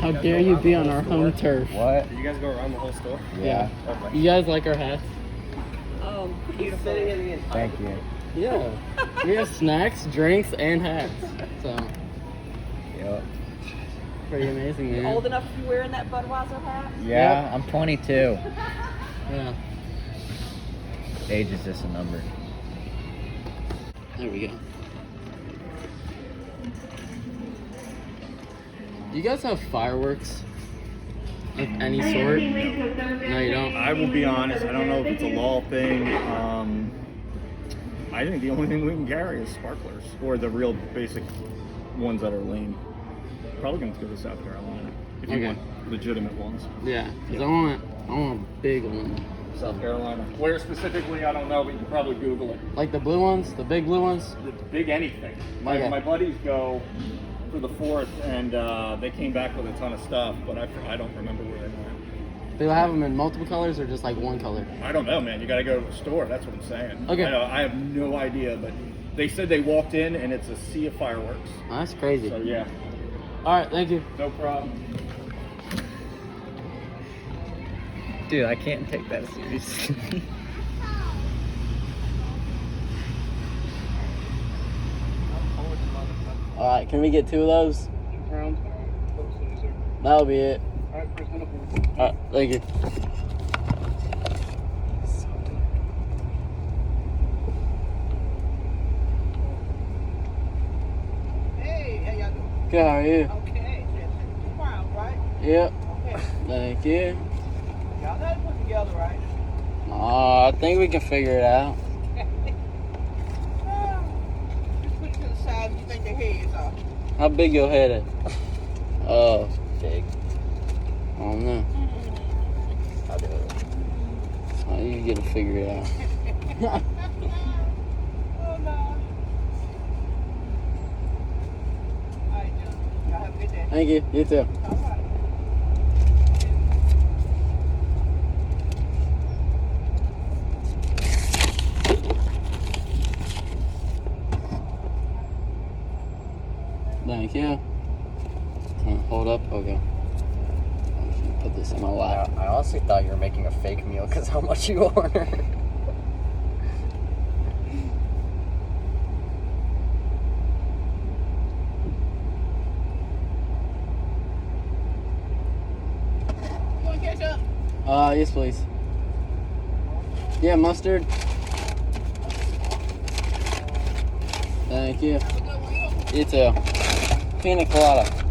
How dare you be on our home turf? What? Did you guys go around the whole store? Yeah. Okay. You guys like our hats? Oh, beautiful. Thank you. Yeah. We have snacks, drinks, and hats. So, Yep. pretty amazing, man. Old enough to be wearing that Budweiser hat? Yeah, Yep. I'm 22. Yeah. Age is just a number. There we go. Do you guys have fireworks of any sort? No, you don't? I will be honest, I don't know if it's a law thing. I think the only thing we can carry is sparklers, or the real basic ones that are lame. Probably going to go to South Carolina if you Okay. want legitimate ones. Yeah, because I want a big one. South Carolina. Where specifically, I don't know, but you can probably Google it. Like the blue ones, the big blue ones? The big anything. Okay. My buddies go for the 4th, and they came back with a ton of stuff, but I don't remember where they went. Do they have them in multiple colors or just like one color? I don't know, man. You got to go to the store. That's what I'm saying. Okay. I have no idea, but they said they walked in and it's a sea of fireworks. Oh, that's crazy. So yeah, All right, thank you. no problem. Dude, I can't take that seriously. All right, can we get 2 of those? That'll be it. All right, thank you. Hey, how y'all doing? Good, how are you? Okay, tomorrow, right? Yep. Okay. Thank you. Y'all got it put together, right? I think we can figure it out. Just put it to the side if you think their heads off. How big your head is? Oh, big. I don't know. I'll do it. Oh, you get to figure it out. Oh, no. All right, John. Y'all have a good day. Thank you. You too. All right. Thank you. Hold up. Okay. I'm just gonna put this in my lap. I honestly thought you were making a fake meal because how much you ordered. You want to catch up? Yes, please. Yeah, mustard. Thank you. Have a good one. You too. Pina colada.